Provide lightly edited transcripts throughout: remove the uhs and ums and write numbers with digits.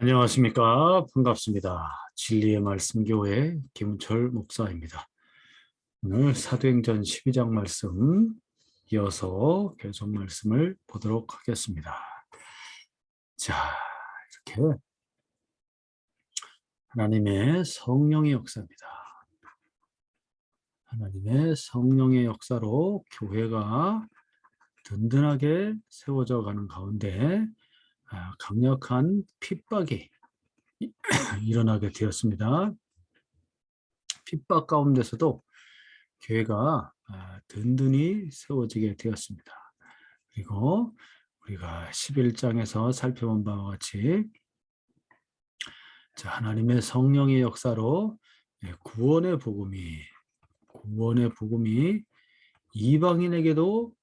안녕하십니까. 반갑습니다. 진리의 말씀 교회 김은철 목사입니다. 오늘 사도행전 12장 말씀 이어서 계속 말씀을 보도록 하겠습니다. 자, 이렇게 하나님의 성령의 역사입니다. 하나님의 성령의 역사로 교회가 든든하게 세워져 가는 가운데 강력한 핍박이 일어나게 되었습니다. 핍박 가운데서도 교회가 든든히 세워지게 되었습니다. 그리고 우리가 11장에서 살펴본 바와 같이 하나님의 성령의 역사로 구원의 복음이 이방인에게도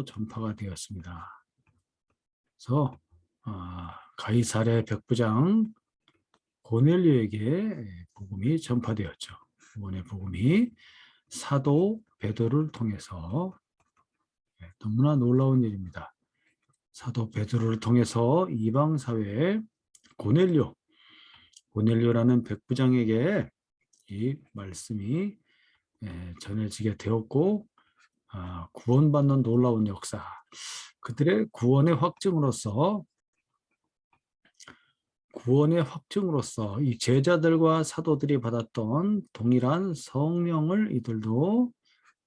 전파가 되었습니다. 그래서 가이사랴 백부장 고넬료에게 복음이 전파되었죠. 구원의 복음이 사도 베드로를 통해서 너무나 놀라운 일입니다. 사도 베드로를 통해서 이방 사회에 고넬료라는 백부장에게 이 말씀이 전해지게 되었고 구원받는 놀라운 역사, 그들의 구원의 확증으로서 이 제자들과 사도들이 받았던 동일한 성령을 이들도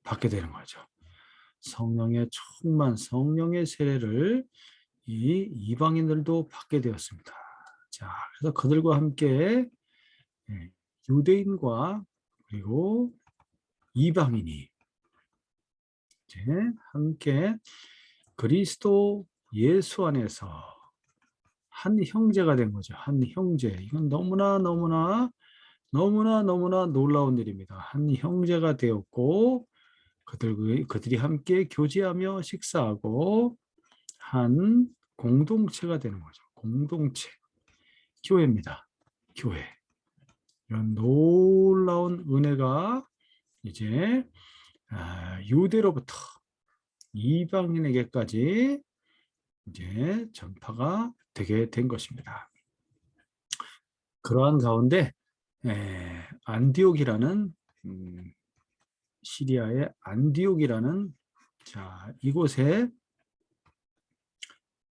받게 되는 거죠. 성령의 충만, 성령의 세례를 이 이방인들도 받게 되었습니다. 자, 그래서 그들과 함께 유대인과 그리고 이방인이 이제 함께 그리스도 예수 안에서 한 형제가 된 거죠. 한 형제. 이건 너무나 놀라운 일입니다. 한 형제가 되었고 그들이 함께 교제하며 식사하고 한 공동체가 되는 거죠. 공동체. 교회입니다. 교회. 이런 놀라운 은혜가 이제 유대로부터 이방인에게까지 이제 전파가 되게 된 것입니다. 그러한 가운데 안디옥이라는 시리아의 안디옥이라는 이곳에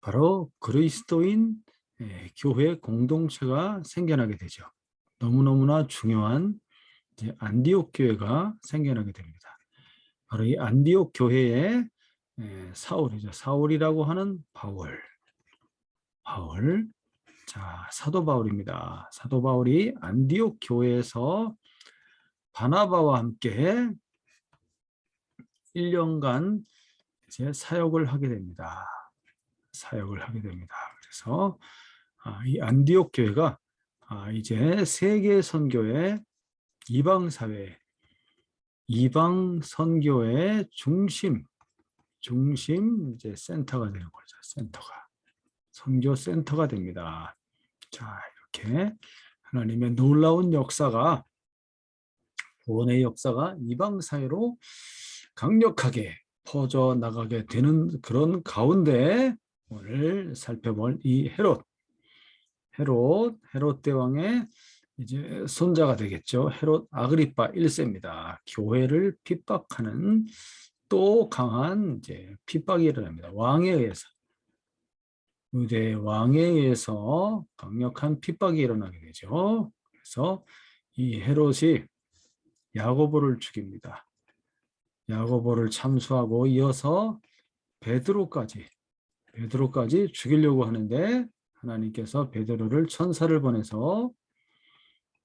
바로 그리스도인 교회 공동체가 생겨나게 되죠. 너무너무나 중요한 안디옥 교회가 생겨나게 됩니다. 바로 이 안디옥 교회에 사울이죠. 사울이라고 하는 바울. 사도 바울입니다. 사도 바울이 안디옥 교회에서 바나바와 함께 1년간 이제 사역을 하게 됩니다. 그래서 이 안디옥 교회가 이제 세계 선교의 이방 선교의 중심 이제 센터가 되는 거죠. 선교 센터가 됩니다. 자, 이렇게 하나님의 놀라운 역사가, 구원의 역사가 이방 사회로 강력하게 퍼져 나가게 되는 그런 가운데 오늘 살펴볼 이 헤롯 대왕의 이제 손자가 되겠죠. 헤롯 아그리파 1세입니다. 교회를 핍박하는 또 강한 이제 핍박이 일어납니다. 유대 왕에 의해서 강력한 핍박이 일어나게 되죠. 그래서 이 헤롯이 야고보를 죽입니다. 야고보를 참수하고 이어서 베드로까지 죽이려고 하는데 하나님께서 베드로를 천사를 보내서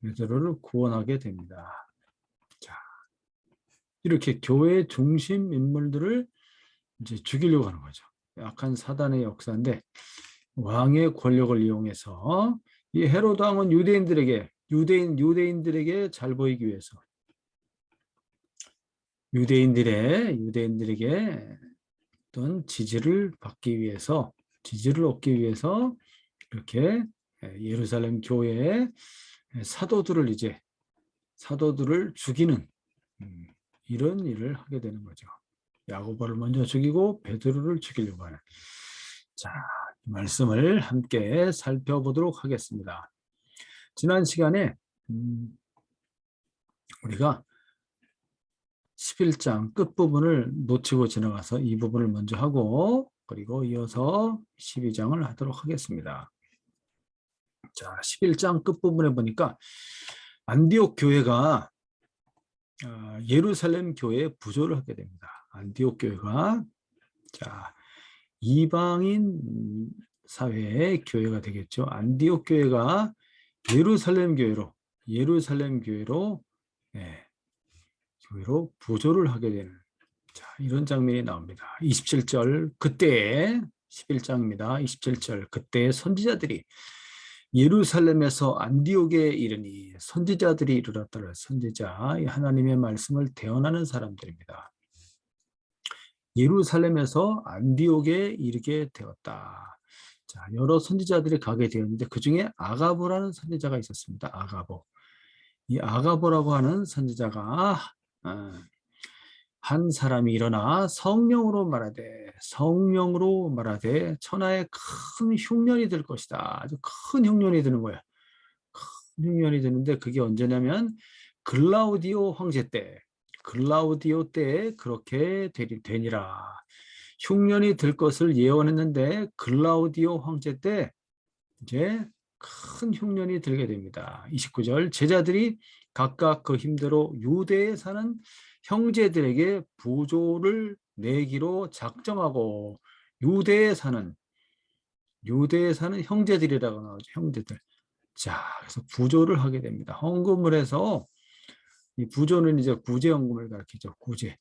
베드로를 구원하게 됩니다. 자, 이렇게 교회의 중심 인물들을 이제 죽이려고 하는 거죠. 약한 사단의 역사인데 왕의 권력을 이용해서 이 헤롯 왕은 유대인들에게 잘 보이기 위해서 유대인들에게 어떤 지지를 얻기 위해서 이렇게 예루살렘 교회의 사도들을 죽이는 이런 일을 하게 되는 거죠. 야고보를 먼저 죽이고 베드로를 죽이려고 하는. 자, 말씀을 함께 살펴보도록 하겠습니다. 지난 시간에 우리가 11장 끝부분을 놓치고 지나가서 이 부분을 먼저 하고 그리고 이어서 12장을 하도록 하겠습니다. 자, 11장 끝부분에 보니까 안디옥 교회가 예루살렘 교회에 부조를 하게 됩니다. 안디옥 교회가 자, 이방인 사회의 교회가 되겠죠. 안디옥 교회가 예루살렘 교회로 교회로 부조를 하게 되는 자, 이런 장면이 나옵니다. 27절 그때에 11장입니다. 27절 그때 선지자들이 예루살렘에서 안디옥에 이르니 선지자들이 이르렀더라. 선지자 하나님의 말씀을 대언하는 사람들입니다. 예루살렘에서 안디옥에 이르게 되었다. 자, 여러 선지자들이 가게 되었는데 그 중에 아가보라는 선지자가 있었습니다. 아가보. 이 아가보라고 하는 선지자가 한 사람이 일어나 성령으로 말하되 천하에 큰 흉년이 들 것이다. 아주 큰 흉년이 드는 거야. 큰 흉년이 드는데 그게 언제냐면 글라우디오 황제 때 그렇게 되니라. 흉년이 들 것을 예언했는데 글라우디오 황제 때 이제 큰 흉년이 들게 됩니다. 29절 제자들이 각각 그 힘대로 유대에 사는 형제들에게 부조를 내기로 작정하고 유대에 사는 형제들이라고 나오죠. 형제들. 자, 그래서 부조를 하게 됩니다. 헌금을 해서 이 부조는 이제 구제헌금을 가리키죠. 구제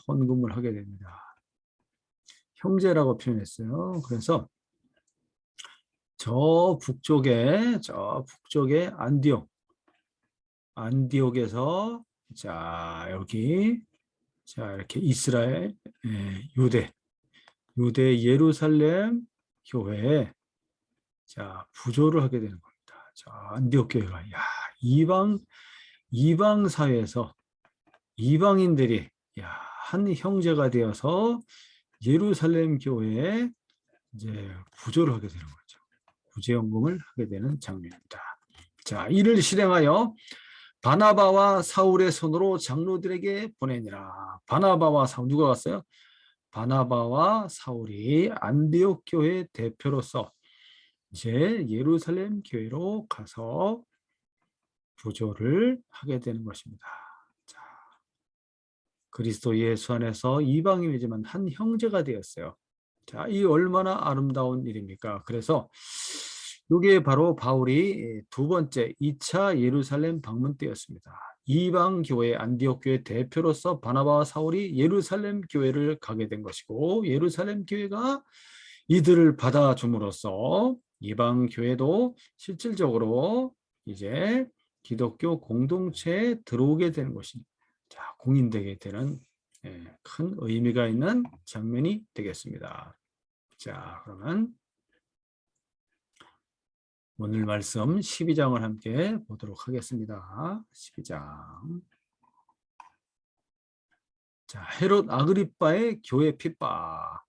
헌금을 하게 됩니다. 형제라고 표현했어요. 그래서 저 북쪽에 안디옥에서 자 여기 자 이렇게 이스라엘 유대 예루살렘 교회에 자 부조를 하게 되는 겁니다. 자 안디옥 교회가 야 이방 사회에서 이방인들이 한 형제가 되어서 예루살렘 교회에 이제 부조를 하게 되는 거죠. 구제헌금을 하게 되는 장면입니다. 자, 이를 실행하여 바나바와 사울의 손으로 장로들에게 보내니라. 바나바와 사울 누가 갔어요? 바나바와 사울이 안디옥 교회 대표로서 이제 예루살렘 교회로 가서 부조를 하게 되는 것입니다. 자, 그리스도 예수 안에서 이방인이지만 한 형제가 되었어요. 자, 이 얼마나 아름다운 일입니까? 그래서 이게 바로 바울이 두 번째 2차 예루살렘 방문 때였습니다. 이방 교회 안디옥 교회 대표로서 바나바와 사울이 예루살렘 교회를 가게 된 것이고 예루살렘 교회가 이들을 받아줌으로써 이방 교회도 실질적으로 이제 기독교 공동체에 들어오게 되는 것이 자, 공인되게 되는 큰 의미가 있는 장면이 되겠습니다. 자, 그러면 오늘 말씀 12장을 함께 보도록 하겠습니다. 12장. 자, 헤롯 아그리빠의 교회 핍박.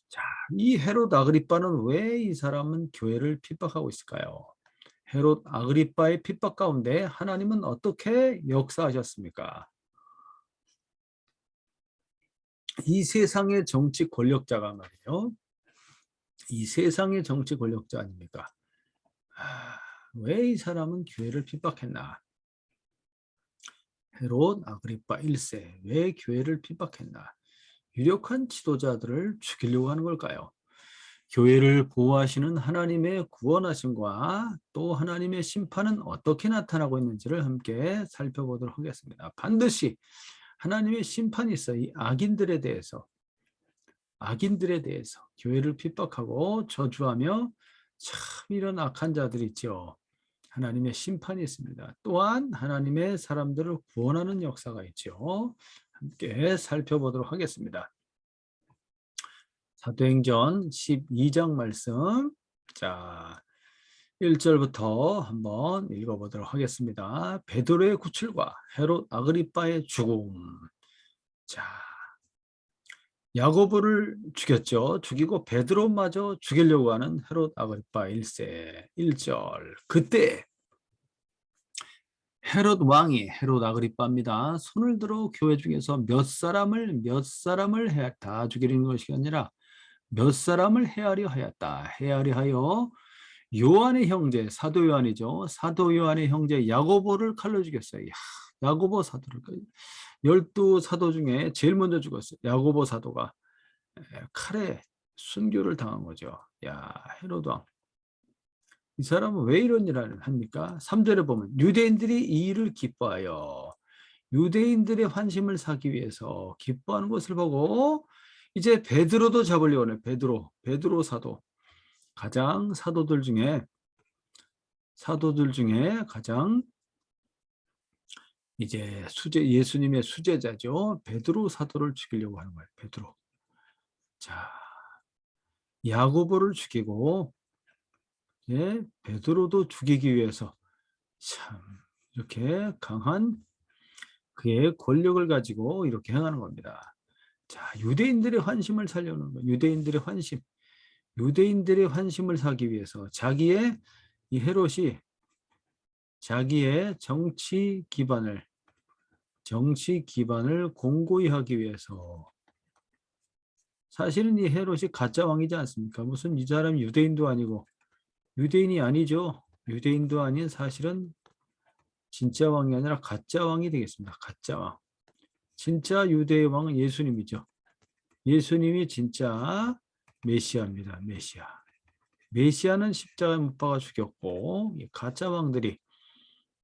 자, 이 헤롯 아그리빠는 왜 이 사람은 교회를 핍박하고 있을까요? 헤롯 아그리빠의 핍박 가운데 하나님은 어떻게 역사하셨습니까? 이 세상의 정치 권력자가 말이에요. 이 세상의 정치 권력자 아닙니까? 왜 이 사람은 교회를 핍박했나? 헤롯 아그리빠 1세 왜 교회를 핍박했나? 유력한 지도자들을 죽이려고 하는 걸까요? 교회를 보호하시는 하나님의 구원하심과 또 하나님의 심판은 어떻게 나타나고 있는지를 함께 살펴보도록 하겠습니다. 반드시 하나님의 심판이 있어 이 악인들에 대해서 교회를 핍박하고 저주하며 참 이런 악한 자들이 있죠. 하나님의 심판이 있습니다. 또한 하나님의 사람들을 구원하는 역사가 있죠. 함께 살펴보도록 하겠습니다. 사도행전 12장 말씀 자 1절부터 한번 읽어보도록 하겠습니다. 베드로의 구출과 헤롯 아그리빠의 죽음 자 야고보를 죽였죠. 죽이고 베드로마저 죽이려고 하는 헤롯 아그리파 1세 1절. 그때 헤롯 왕이 헤롯 아그리파입니다. 손을 들어 교회 중에서 몇 사람을 다 죽이려는 것이 아니라 몇 사람을 해하려 하였다. 해하려 하여 요한의 형제 사도 요한이죠. 사도 요한의 형제 야고보를 칼로 죽였어요. 야고보 사도를 12사도 중에 제일 먼저 죽었어요. 야고보 사도가 칼에 순교를 당한 거죠. 야, 헤롯 왕. 이 사람은 왜 이런 일을 합니까? 3절에 보면 유대인들이 이 일을 기뻐하여 유대인들의 환심을 사기 위해서 기뻐하는 것을 보고 이제 베드로도 잡으려고 해요. 베드로 사도. 가장 사도들 중에 가장 이제 예수님의 수제자죠. 베드로 사도를 죽이려고 하는 거예요. 베드로. 자, 야고보를 죽이고 베드로도 죽이기 위해서 참 이렇게 강한 그의 권력을 가지고 이렇게 행하는 겁니다. 자, 유대인들의 환심을 살려는 거예요. 유대인들의 환심을 사기 위해서 이 헤롯이 자기의 정치 기반을 공고히 하기 위해서 사실은 이 헤롯이 가짜 왕이지 않습니까? 무슨 이 사람 유대인도 아니고 유대인이 아니죠. 유대인도 아닌 사실은 진짜 왕이 아니라 가짜 왕이 되겠습니다. 가짜 왕. 진짜 유대의 왕은 예수님이죠. 예수님이 진짜 메시아입니다. 메시아. 메시아는 십자가에 못 박아 죽였고 가짜 왕들이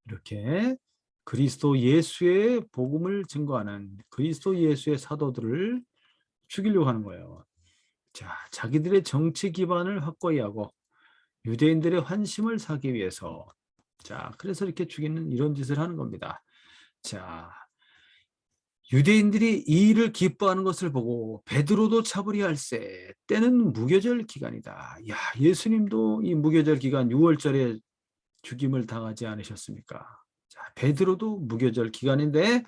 이렇게 그리스도 예수의 복음을 증거하는 그리스도 예수의 사도들을 죽이려고 하는 거예요. 자, 자기들의 정치 기반을 확고히 하고 유대인들의 환심을 사기 위해서 자, 그래서 이렇게 죽이는 이런 짓을 하는 겁니다. 자, 유대인들이 이 일을 기뻐하는 것을 보고 베드로도 차버리야 할세. 때는 무교절 기간이다. 야, 예수님도 이 무교절 기간 6월절에 죽임을 당하지 않으셨습니까? 자, 베드로도 무교절 기간인데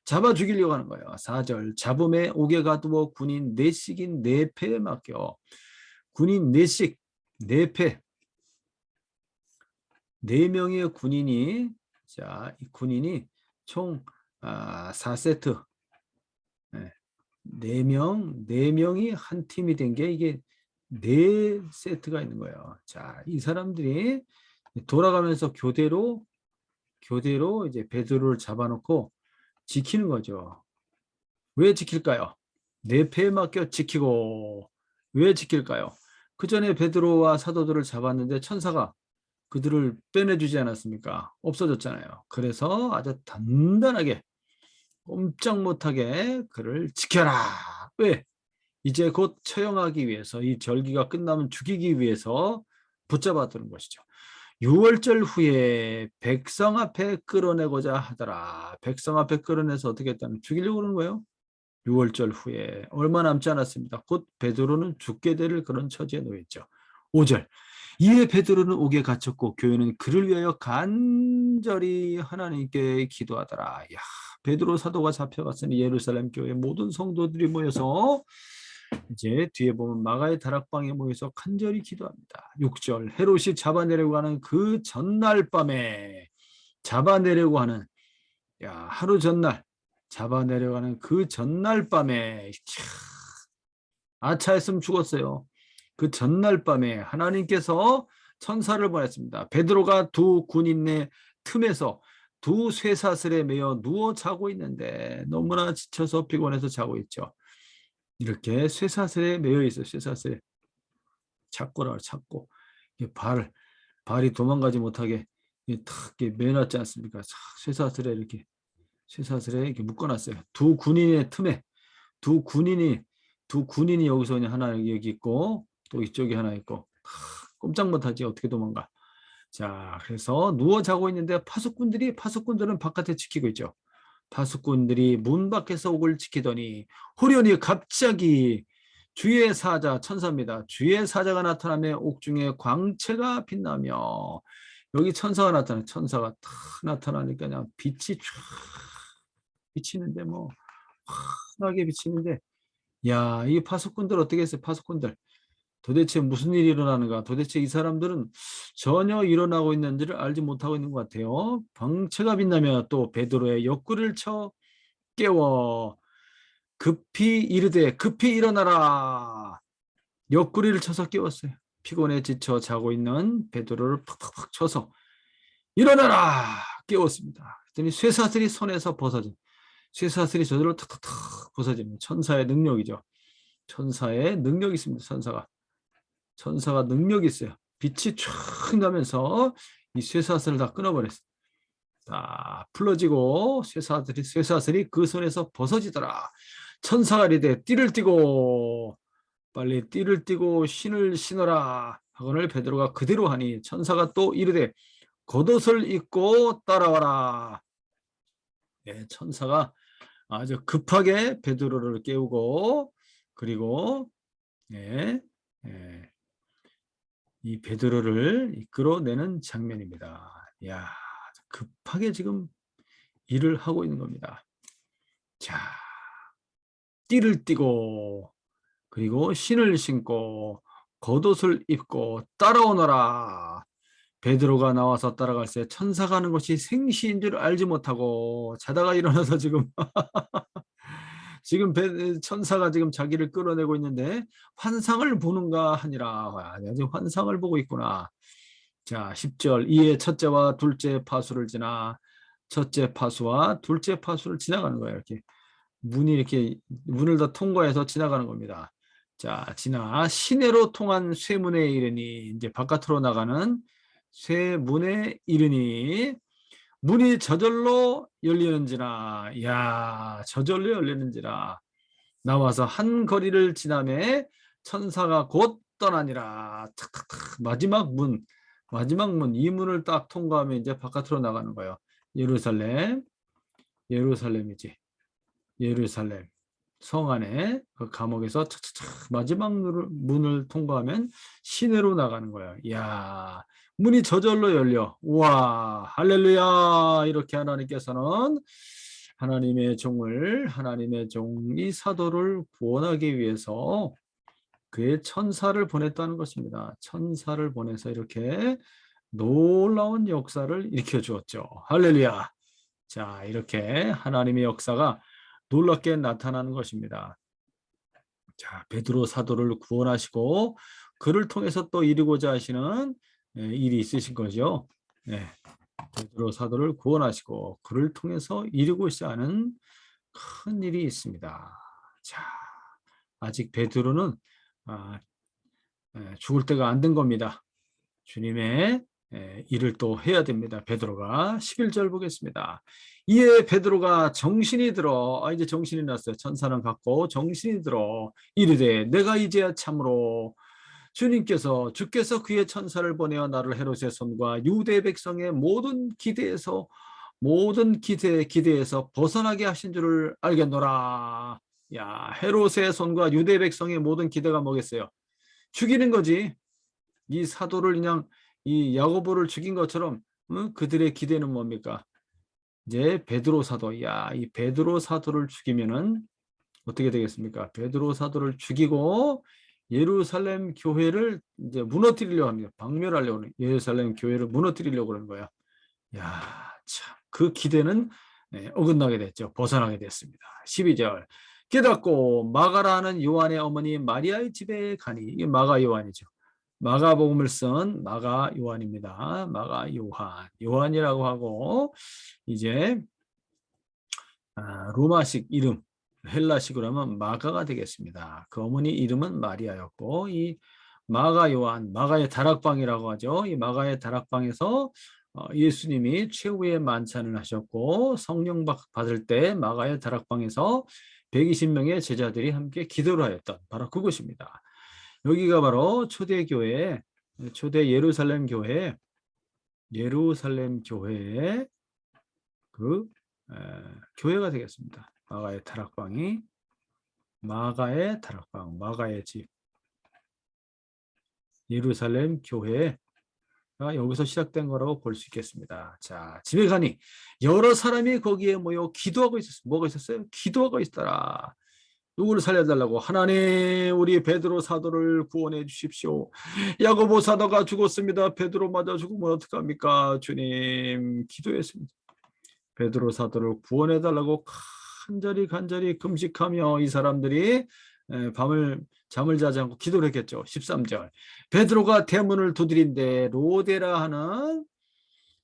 잡아 죽이려고 하는 거예요. 4절 잡음에 옥에 가두어 군인 넷씩인 네 패에 맡겨. 군인 넷씩 네 패. 4명의 군인이 이 군인이 총 4세트. 네 명이 한 팀이 된 게 이게 4세트가 있는 거예요. 자, 이 사람들이 돌아가면서 교대로 이제 베드로를 잡아놓고 지키는 거죠. 왜 지킬까요? 내 패에 맡겨 지키고. 왜 지킬까요? 그 전에 베드로와 사도들을 잡았는데 천사가 그들을 빼내주지 않았습니까? 없어졌잖아요. 그래서 아주 단단하게 꼼짝 못하게 그를 지켜라. 왜? 이제 곧 처형하기 위해서 이 절기가 끝나면 죽이기 위해서 붙잡아두는 것이죠. 6월절 후에 백성 앞에 끌어내고자 하더라. 백성 앞에 끌어내서 어떻게 했다면 죽이려고 그러는 거예요. 6월절 후에 얼마 남지 않았습니다. 곧 베드로는 죽게 될 그런 처지에 놓였죠. 5절 이에 베드로는 옥에 갇혔고 교회는 그를 위하여 간절히 하나님께 기도하더라. 야, 베드로 사도가 잡혀갔으니 예루살렘 교회 모든 성도들이 모여서 이제 뒤에 보면 마가의 다락방에 모여서 간절히 기도합니다. 6절 헤롯이 잡아내려고 하는 그 전날 밤에 하루 전날 잡아내려고 하는 그 전날 밤에 아차했으면 죽었어요. 그 전날 밤에 하나님께서 천사를 보냈습니다. 베드로가 두 군인의 틈에서 두 쇠사슬에 매여 누워 자고 있는데 너무나 지쳐서 피곤해서 자고 있죠. 이렇게 쇠사슬에 매여 있어요. 쇠사슬에 찾고 발이 도망가지 못하게 탁 매놨지 않습니까? 쇠사슬에 이렇게 묶어놨어요. 두 군인의 틈에 두 군인이 여기서 하나 여기 있고 또 이쪽에 하나 있고 꼼짝 못하지. 어떻게 도망가. 자, 그래서 누워 자고 있는데 파수꾼들은 바깥에 지키고 있죠. 파수꾼들이 문 밖에서 옥을 지키더니 호련히 갑자기 주의 사자 천사입니다. 주의 사자가 나타나며 옥중에 광채가 빛나며 여기 천사가 탁 나타나니까 그냥 빛이 쫙 비치는데 환하게 비치는데 야, 이 파수꾼들 어떻게 했어요? 파수꾼들. 도대체 무슨 일이 일어나는가? 도대체 이 사람들은 전혀 일어나고 있는지를 알지 못하고 있는 것 같아요. 방채가 빛나며 또 베드로의 옆구리를 쳐 깨워 급히 이르되 급히 일어나라. 옆구리를 쳐서 깨웠어요. 피곤해 지쳐 자고 있는 베드로를 팍팍팍 쳐서 일어나라 깨웠습니다. 그랬더니 쇠사슬이 손에서 벗어진 쇠사슬이 저절로 탁탁탁 벗어집니다. 천사의 능력이죠. 천사의 능력이 있습니다. 천사가 능력이 있어요. 빛이 촥 나면서 이 쇠사슬을 다 끊어버렸어요. 다 풀어지고 쇠사슬이 그 손에서 벗어지더라. 천사가 이르되 띠를 띠고 빨리 띠를 띠고 신을 신어라 하거늘 베드로가 그대로 하니 천사가 또 이르되 겉옷을 입고 따라와라. 예, 천사가 아주 급하게 베드로를 깨우고 그리고 예, 예, 이 베드로를 이끌어내는 장면입니다. 야, 급하게 지금 일을 하고 있는 겁니다. 자, 띠를 띠고 그리고 신을 신고 겉옷을 입고 따라오너라. 베드로가 나와서 따라갈새 천사가 하는 것이 생시인 줄 알지 못하고 자다가 일어나서 지금 천사가 지금 자기를 끌어내고 있는데 환상을 보는가 하니라. 아주 환상을 보고 있구나. 자, 10절 이에 첫째와 둘째 파수를 지나 첫째 파수와 둘째 파수를 지나가는 거예요. 이렇게 문이 이렇게 문을 다 통과해서 지나가는 겁니다. 자, 지나 시내로 통한 쇠문에 이르니 이제 바깥으로 나가는 쇠문에 이르니 문이 저절로 열리는지라. 야, 저절로 열리는지라. 나와서 한 거리를 지나매 천사가 곧 떠나니라. 탁탁탁 마지막 문 이 문을 딱 통과하면 이제 바깥으로 나가는 거예요. 예루살렘이지. 예루살렘 성 안에 그 감옥에서 착착착 마지막 문을 통과하면 시내로 나가는 거예요. 이야, 문이 저절로 열려. 우와, 할렐루야. 이렇게 하나님께서는 하나님의 종이 사도를 구원하기 위해서 그의 천사를 보냈다는 것입니다. 천사를 보내서 이렇게 놀라운 역사를 일으켜 주었죠. 할렐루야. 자, 이렇게 하나님의 역사가 놀랍게 나타나는 것입니다. 자, 베드로 사도를 구원하시고 그를 통해서 또 이루고자 하시는 일이 있으신 거죠. 네, 베드로 사도를 구원하시고 그를 통해서 이루고자 하는 큰 일이 있습니다. 자, 아직 베드로는 죽을 때가 안 된 겁니다. 주님의 일을 또 해야 됩니다. 베드로가 11절 보겠습니다. 이에 베드로가 정신이 들어 이제 정신이 났어요. 천사는 갖고 정신이 들어 이르되 내가 이제야 참으로 주께서 그의 천사를 보내어 나를 헤롯의 손과 유대 백성의 모든 기대에서 벗어나게 하신 줄을 알겠노라. 야, 헤롯의 손과 유대 백성의 모든 기대가 뭐겠어요? 죽이는 거지. 이 사도를 그냥 이 야고보를 죽인 것처럼 그들의 기대는 뭡니까? 이제 베드로 사도. 야, 이 베드로 사도를 죽이면은 어떻게 되겠습니까? 베드로 사도를 죽이고 예루살렘 교회를 이제 무너뜨리려고 합니다. 박멸하려고 하는 예루살렘 교회를 무너뜨리려고 하는 거야. 야, 참 그 기대는 어긋나게 됐죠. 벗어나게 됐습니다. 12절. 깨닫고 마가라는 요한의 어머니 마리아의 집에 가니 이게 마가 요한이죠. 마가복음을 쓴 마가 요한입니다. 마가 요한이라고 하고 이제 로마식 이름 헬라식으로 하면 마가가 되겠습니다. 그 어머니 이름은 마리아였고 이 마가 요한 마가의 다락방이라고 하죠. 이 마가의 다락방에서 예수님이 최후의 만찬을 하셨고 성령 받을 때 마가의 다락방에서 120명의 제자들이 함께 기도를 하였던 바로 그곳입니다. 여기가 바로 초대 예루살렘 교회의 그 교회가 되겠습니다. 마가의 다락방, 마가의 집, 예루살렘 교회가 여기서 시작된 거라고 볼 수 있겠습니다. 자, 집에 가니 여러 사람이 거기에 모여 기도하고 있었어요. 뭐가 있었어요? 기도하고 있더라. 누구를 살려달라고? 하나님, 우리 베드로 사도를 구원해 주십시오. 야고보 사도가 죽었습니다. 베드로마저 죽으면 어떡합니까? 주님, 기도했습니다. 베드로 사도를 구원해 달라고 간절히 금식하며 이 사람들이 밤을 잠을 자지 않고 기도를 했겠죠. 13절. 베드로가 대문을 두드린데 로데라 하는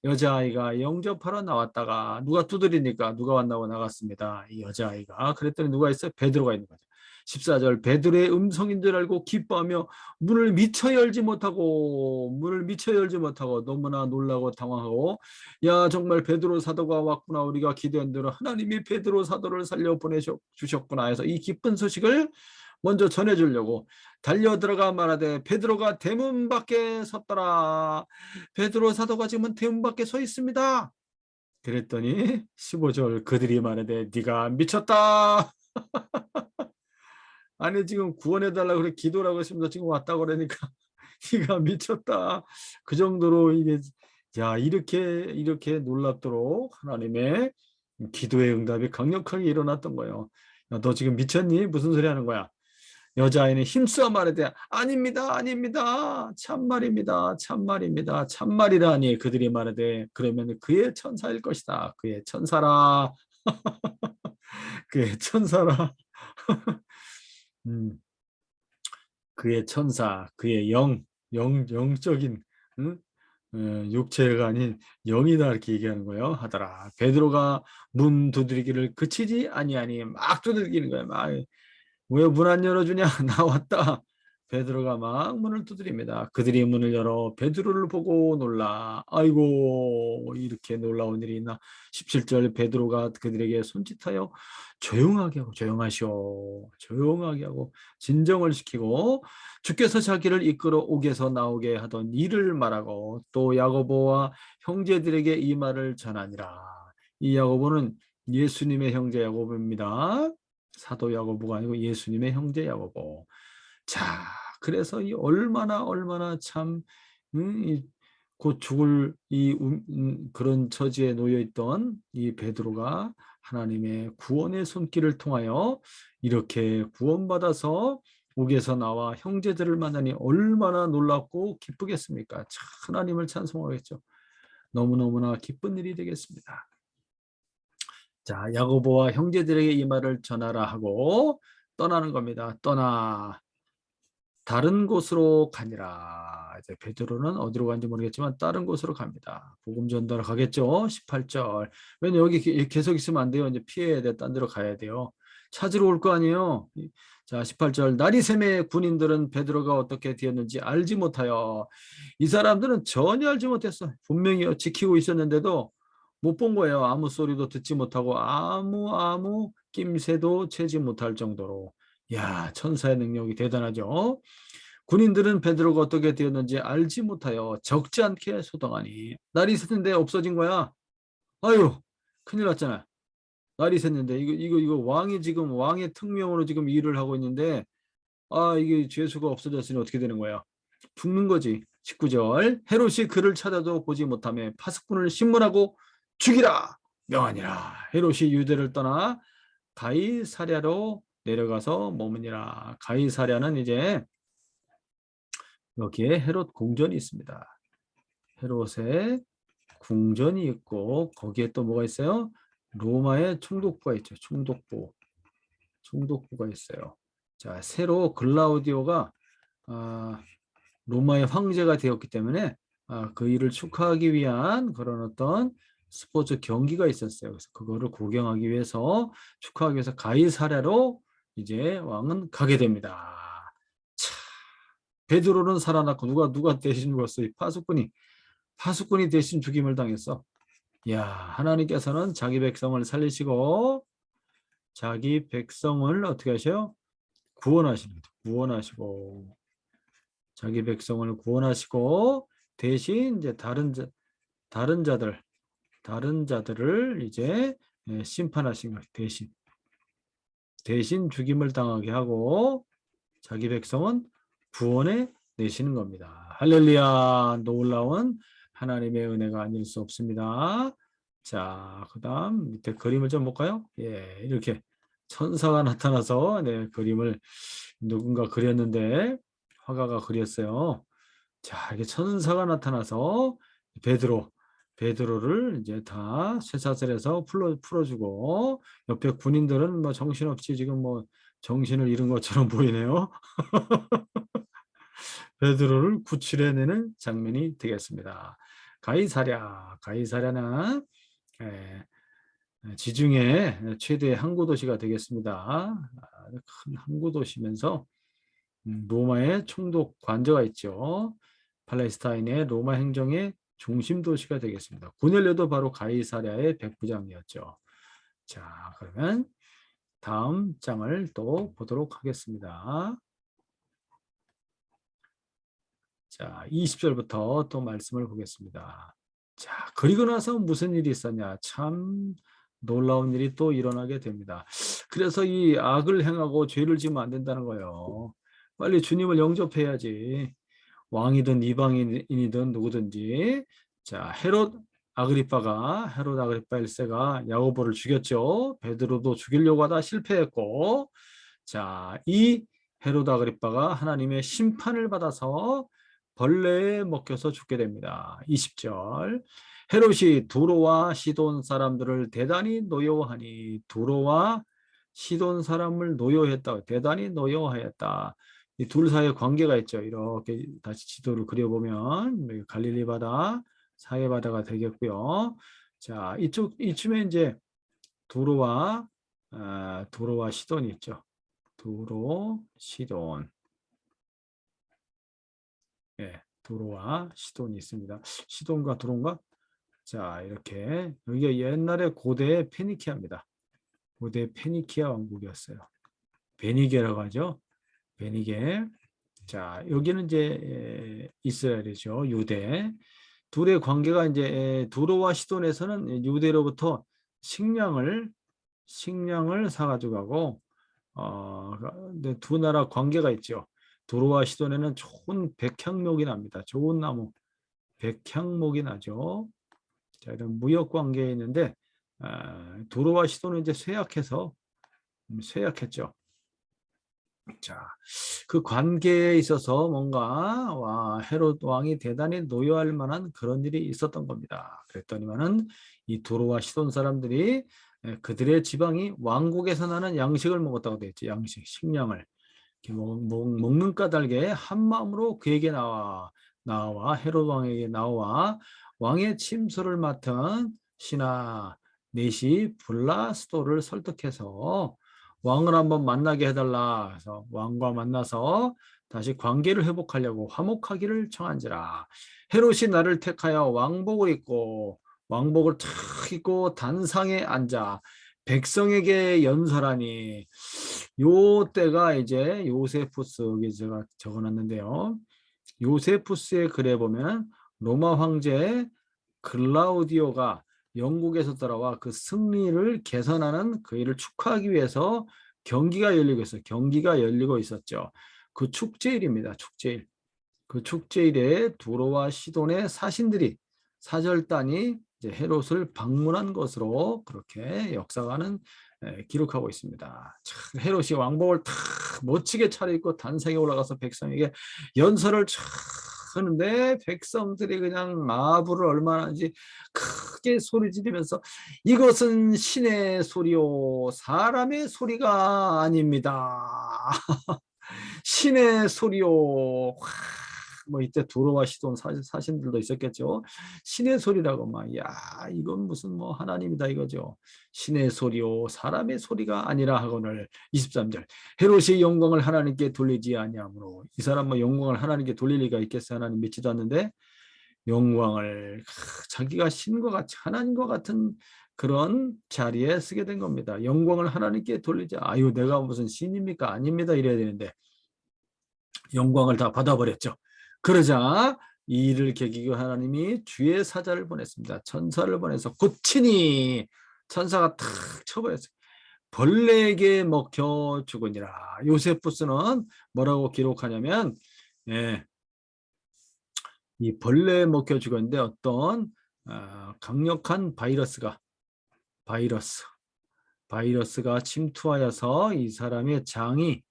여자아이가 영접하러 나왔다가 누가 두드리니까 누가 왔나고 나갔습니다. 이 여자아이가. 그랬더니 누가 있어요? 베드로가 있는 거죠. 14절. 베드로의 음성인 줄 알고 기뻐하며 문을 미처 열지 못하고 너무나 놀라고 당황하고, 야, 정말 베드로 사도가 왔구나. 우리가 기도한 대로 하나님이 베드로 사도를 살려 보내주셨구나 해서 이 기쁜 소식을 먼저 전해주려고 달려 들어가 말하되 베드로가 대문 밖에 섰더라. 베드로 사도가 지금은 대문 밖에 서 있습니다. 그랬더니 15절 그들이 말하되 네가 미쳤다. 아니 지금 구원해달라고 그래 기도라고 했습니다. 지금 왔다고 그러니까 네가 미쳤다. 그 정도로 이게 야 이렇게 놀랍도록 하나님의 기도의 응답이 강력하게 일어났던 거예요. 야, 너 지금 미쳤니? 무슨 소리 하는 거야? 여자아이는 힘써 말하되 아닙니다. 참말이라니. 그들이 말하되 그러면 그의 천사일 것이다. 그의 천사라. 그의 천사라. 음, 그의 천사, 그의 영적인 응? 육체가 아닌 영이다 이렇게 얘기하는 거예요. 하더라. 베드로가 문 두드리기를 그치지 아니하니 막 두들기는 거야. 막 왜 문 안 열어주냐? 나왔다. 베드로가 막 문을 두드립니다. 그들이 문을 열어 베드로를 보고 놀라. 아이고 이렇게 놀라운 일이 있나. 17절 베드로가 그들에게 손짓하여 조용하게 하고 조용하게 하고 진정을 시키고 주께서 자기를 이끌어 옥에서 나오게 하던 일을 말하고 또 야고보와 형제들에게 이 말을 전하니라. 이 야고보는 예수님의 형제 야고보입니다. 사도 야고보가 아니고 예수님의 형제 야고보. 자, 그래서 이 얼마나 참 곧 죽을 그런 처지에 놓여 있던 이 베드로가 하나님의 구원의 손길을 통하여 이렇게 구원받아서 옥에서 나와 형제들을 만나니 얼마나 놀랍고 기쁘겠습니까? 참 하나님을 찬송하겠죠. 너무너무나 기쁜 일이 되겠습니다. 자, 야고보와 형제들에게 이 말을 전하라 하고 떠나는 겁니다. 떠나 다른 곳으로 가니라. 이제 베드로는 어디로 간지 모르겠지만 다른 곳으로 갑니다. 복음 전달을 가겠죠. 18절. 왜냐 여기 계속 있으면 안 돼요. 이제 피해야 돼. 딴 데로 가야 돼요. 찾으러 올 거 아니에요. 자, 18절. 날이 새매 군인들은 베드로가 어떻게 되었는지 알지 못하여. 이 사람들은 전혀 알지 못했어. 분명히 지키고 있었는데도 못 본 거예요. 아무 소리도 듣지 못하고 아무 낌새도 채지 못할 정도로. 야, 천사의 능력이 대단하죠. 군인들은 베드로가 어떻게 되었는지 알지 못하여 적지 않게 소동하니. 날이 샜는데 없어진 거야. 아유, 큰일 났잖아. 날이 샜는데 이거 왕이 지금 왕의 특명으로 지금 일을 하고 있는데 이게 죄수가 없어졌으니 어떻게 되는 거야? 죽는 거지. 19절. 헤롯이 그를 찾아도 보지 못하며 파수꾼을 신문하고 죽이라 명하니라. 헤롯이 유대를 떠나 가이사랴로 내려가서 머무니라. 가이사랴는 이제 여기에 헤롯 궁전이 있습니다. 헤롯의 궁전이 있고 거기에 또 뭐가 있어요? 로마의 총독부가 있죠. 총독부가 있어요. 자, 새로 글라우디오가 로마의 황제가 되었기 때문에 그 일을 축하하기 위한 그런 어떤 스포츠 경기가 있었어요. 그래서 그거를 구경하기 위해서 축하하기 위해서 가이사랴로 이제 왕은 가게 됩니다. 차, 베드로는 살아났고 누가 대신 죽었어요? 파수꾼이 대신 죽임을 당했어. 야, 하나님께서는 자기 백성을 살리시고 자기 백성을 어떻게 하셔요? 구원하시고 자기 백성을 구원하시고 대신 이제 다른 자들을 이제 심판하신 거예요. 대신 죽임을 당하게 하고 자기 백성은 구원해 내시는 겁니다. 할렐루야. 놀라운 하나님의 은혜가 아닐 수 없습니다. 자, 그다음 밑에 그림을 좀 볼까요? 예, 이렇게 천사가 나타나서 네, 그림을 누군가 그렸는데 화가가 그렸어요. 자, 이게 천사가 나타나서 베드로를 이제 다 쇠사슬에서 풀어주고 옆에 군인들은 뭐 정신없이 지금 뭐 정신을 잃은 것처럼 보이네요. 베드로를 구출해내는 장면이 되겠습니다. 가이사랴는 지중해 최대 항구 도시가 되겠습니다. 큰 항구 도시면서 로마의 총독 관저가 있죠. 팔레스타인의 로마 행정의 중심 도시가 되겠습니다. 고넬료도 바로 가이사랴의 백부장이었죠. 자, 그러면 다음 장을 또 보도록 하겠습니다. 자, 20절부터 또 말씀을 보겠습니다. 자, 그리고 나서 무슨 일이 있었냐? 참 놀라운 일이 또 일어나게 됩니다. 그래서 이 악을 행하고 죄를 지으면 안 된다는 거예요. 빨리 주님을 영접해야지. 왕이든 이방인이든 누구든지. 자, 헤롯 아그리파 1세가 야고보를 죽였죠. 베드로도 죽이려고 하다 실패했고, 자, 이 헤롯 아그리파가 하나님의 심판을 받아서 벌레에 먹혀서 죽게 됩니다. 20절. 헤롯이 두로와 시돈 사람들을 대단히 노여워하니, 두로와 시돈 사람을 노여워했다. 대단히 노여워하였다. 이 둘 사이에 관계가 있죠. 이렇게 다시 지도를 그려보면 갈릴리 바다, 사해 바다가 되겠고요. 자, 이쯤에 이제 두로와 시돈이 있죠. 두로, 시돈. 예, 두로와 시돈이 있습니다. 시돈과 두로인가? 자, 이렇게 여기가 옛날에 고대 페니키아입니다. 고대 페니키아 왕국이었어요. 베니게라고 하죠. 베니게. 자, 여기는 이제 이스라엘이죠. 유대. 둘의 관계가 이제 두로와 시돈에서는 유대로부터 식량을 사가지고 가고 근데 두 나라 관계가 있죠. 두로와 시돈에는 좋은 백향목이 납니다. 좋은 나무 백향목이 나죠. 자, 이런 무역 관계에 있는데 두로와 시돈은 이제 쇠약했죠. 자, 그 관계에 있어서 뭔가 헤롯 왕이 대단히 노여할 만한 그런 일이 있었던 겁니다. 그랬더니만은 이 두로와 시돈 사람들이 그들의 지방이 왕국에서 나는 양식을 먹었다고 되어 있죠. 식량을. 먹는 까닭에 한 마음으로 그에게 나와 헤롯 왕에게 나와 왕의 침소를 맡은 신하 넷이 블라스도를 설득해서 왕을 한번 만나게 해달라. 그래서 왕과 만나서 다시 관계를 회복하려고 화목하기를 청한지라. 헤롯이 나를 택하여 왕복을 탁 입고 단상에 앉아 백성에게 연설하니, 요 때가 이제 요세푸스, 여기 제가 적어놨는데요. 요세푸스의 글에 보면 로마 황제 글라우디오가 영국에서 돌아와 그 승리를 개선하는 그 일을 축하하기 위해서 경기가 열리고 있었죠. 그 축제일입니다. 축제일. 그 축제일에 두로와 시돈의 사절단이 이제 헤롯을 방문한 것으로 그렇게 역사가는 기록하고 있습니다. 참, 헤롯이 왕복을 탁 멋지게 차려입고 단상에 올라가서 백성에게 연설을 촥 하는데 백성들이 그냥 마부를 얼마나 하는지 크게 소리 지르면서 이것은 신의 소리요 사람의 소리가 아닙니다. 신의 소리요. 뭐 이때 두로와 시돈 사신들도 있었겠죠. 신의 소리라고 막, 야, 이건 무슨 뭐 하나님이다 이거죠. 신의 소리요 사람의 소리가 아니라 하거늘. 23절. 헤롯이 영광을 하나님께 돌리지 아니하므로. 이 사람 뭐 영광을 하나님께 돌릴 리가 있겠어요? 하나님 믿지도 않는데 영광을 자기가 신과 같이 하나님과 같은 그런 자리에 쓰게 된 겁니다. 영광을 하나님께 돌리지. 아유, 내가 무슨 신입니까? 아닙니다. 이래야 되는데 영광을 다 받아버렸죠. 그러자 이 일을 계기로 하나님이 주의 사자를 보냈습니다. 천사를 보내서 고치니 천사가 탁 쳐버렸어요. 벌레에게 먹혀 죽으니라. 요세푸스는 뭐라고 기록하냐면 이 벌레에 먹혀 죽었는데 어떤 강력한 바이러스 바이러스가 침투하여서 이 사람의 장이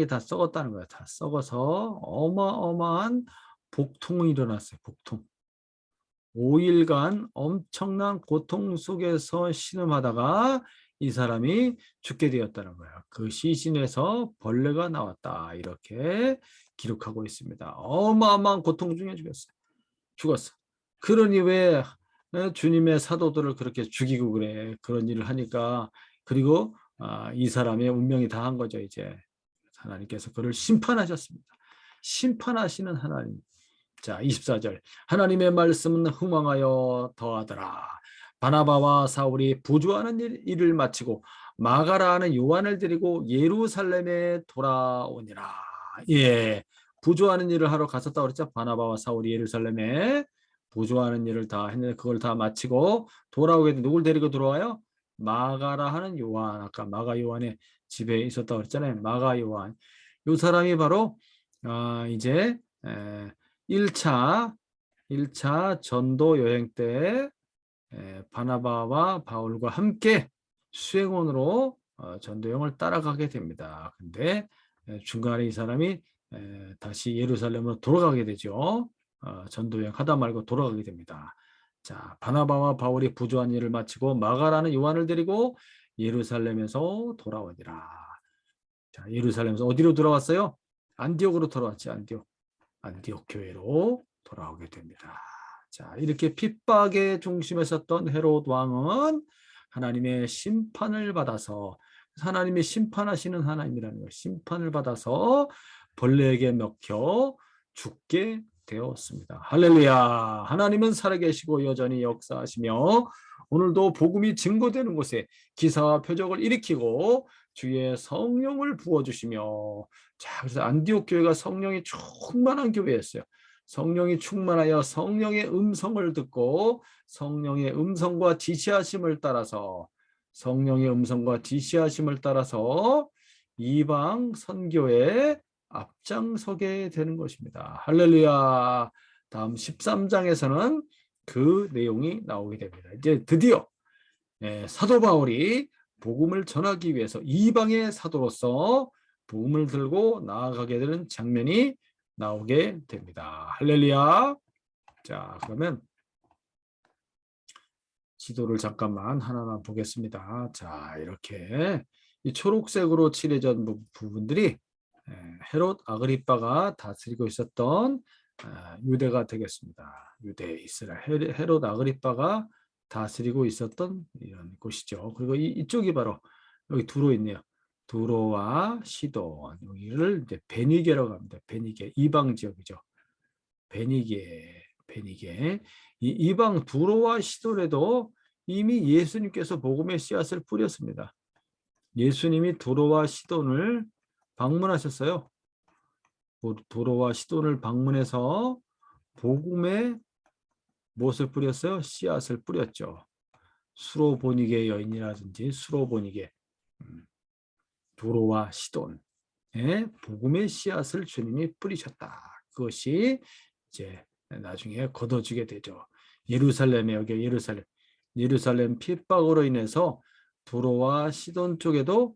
다 썩었다는 거야. 다 썩어서 어마어마한 복통이 일어났어요. 복통. 5일간 엄청난 고통 속에서 신음하다가 이 사람이 죽게 되었다는 거야. 그 시신에서 벌레가 나왔다. 이렇게 기록하고 있습니다. 어마어마한 고통 중에 죽었어. 그러니 왜 주님의 사도들을 그렇게 죽이고 그래. 그런 일을 하니까. 그리고 이 사람의 운명이 다 한 거죠. 이제 하나님께서 그를 심판하셨습니다. 심판하시는 하나님. 자, 24절. 하나님의 말씀은 흥왕하여 더하더라. 바나바와 사울이 부조하는 일을 마치고 마가라 하는 요한을 데리고 예루살렘에 돌아오니라. 예, 부조하는 일을 하러 갔었다 그랬죠. 바나바와 사울이 예루살렘에 부조하는 일을 다 했는데 그걸 다 마치고 돌아오게 돼. 누굴 데리고 돌아와요? 마가라 하는 요한. 아까 마가 요한의 집에 있었다 그랬잖아요. 마가 요한. 요 사람이 바로 이제 1차 전도 여행 때 바나바와 바울과 함께 수행원으로 전도 여행을 따라가게 됩니다. 근데 중간에 이 사람이 다시 예루살렘으로 돌아가게 되죠. 전도 여행 하다 말고 돌아가게 됩니다. 자, 바나바와 바울이 부조한 일을 마치고 마가라는 요한을 데리고 예루살렘에서 돌아오니라. 자, 예루살렘에서 어디로 돌아왔어요? 안디옥으로 돌아왔지. 안디옥 교회로 돌아오게 됩니다. 자, 이렇게 핍박의 중심에 섰던 헤롯 왕은 하나님의 심판을 받아서, 하나님이 심판하시는 하나님이라는 거예요. 심판을 받아서 벌레에게 먹혀 죽게 되었습니다. 할렐루야. 하나님은 살아계시고 여전히 역사하시며 오늘도 복음이 증거되는 곳에 기사와 표적을 일으키고 주의 성령을 부어주시며, 자, 그래서 안디옥 교회가 성령이 충만한 교회였어요. 성령이 충만하여 성령의 음성을 듣고 성령의 음성과 지시하심을 따라서 이방 선교에 앞장서게 되는 것입니다. 할렐루야. 다음 13장에서는 그 내용이 나오게 됩니다. 이제 드디어 사도 바울이 복음을 전하기 위해서 이방의 사도로서 복음을 들고 나아가게 되는 장면이 나오게 됩니다. 할렐루야. 자, 그러면 지도를 잠깐만 하나만 보겠습니다. 자, 이렇게 이 초록색으로 칠해진 부분들이 헤롯 아그리빠가 다스리고 있었던 유대가 되겠습니다. 유대 이스라엘 헤롯 아그리빠가 다스리고 있었던 이런 곳이죠. 그리고 이쪽이 바로 여기 두로 있네요. 두로와 시돈, 여기를 이제 베니게라고 합니다. 베니게, 이방 지역이죠. 베니게. 이 이방 두로와 시돈에도 이미 예수님께서 복음의 씨앗을 뿌렸습니다. 예수님이 두로와 시돈을 방문하셨어요. 두로와 시돈을 방문해서 복음의 무엇을 뿌렸어요? 씨앗을 뿌렸죠. 수로보니게 여인이라든지 수로보니게, 두로와 시돈에 복음의 씨앗을 주님이 뿌리셨다. 그것이 이제 나중에 거둬지게 되죠. 예루살렘에, 여기 예루살렘 핍박으로 인해서 두로와 시돈 쪽에도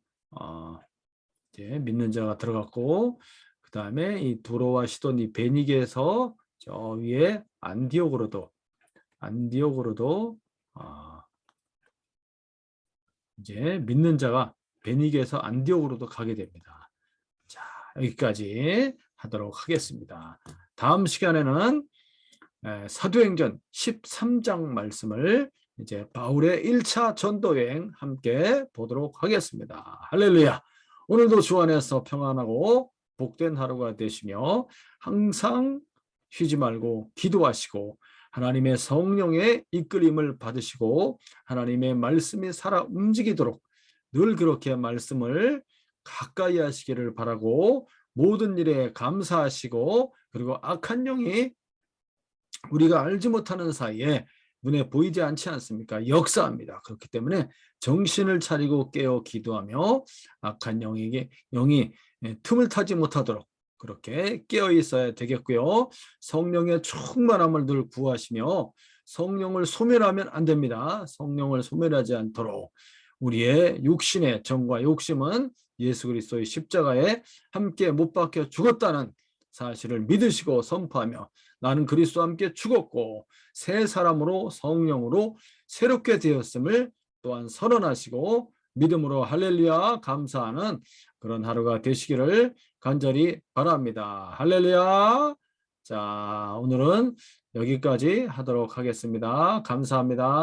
이제 믿는 자가 들어갔고, 그 다음에 이 두로와 시돈 이 베니게에서 저 위에 안디옥으로도 이제 믿는 자가 베니게에서 안디옥으로도 가게 됩니다. 자, 여기까지 하도록 하겠습니다. 다음 시간에는 사도행전 13장 말씀을 이제 바울의 1차 전도여행 함께 보도록 하겠습니다. 할렐루야. 오늘도 주 안에서 평안하고 복된 하루가 되시며 항상 쉬지 말고 기도하시고 하나님의 성령의 이끌림을 받으시고 하나님의 말씀이 살아 움직이도록 늘 그렇게 말씀을 가까이 하시기를 바라고, 모든 일에 감사하시고, 그리고 악한 영이 우리가 알지 못하는 사이에 눈에 보이지 않지 않습니까? 역사합니다. 그렇기 때문에 정신을 차리고 깨어 기도하며 악한 영이 틈을 타지 못하도록 그렇게 깨어 있어야 되겠고요. 성령의 충만함을 늘 구하시며 성령을 소멸하면 안 됩니다. 성령을 소멸하지 않도록 우리의 육신의 정과 욕심은 예수 그리스도의 십자가에 함께 못 박혀 죽었다는 사실을 믿으시고 선포하며 나는 그리스도와 함께 죽었고 새 사람으로 성령으로 새롭게 되었음을 또한 선언하시고 믿음으로 할렐루야 감사하는 그런 하루가 되시기를 간절히 바랍니다. 할렐루야. 자, 오늘은 여기까지 하도록 하겠습니다. 감사합니다.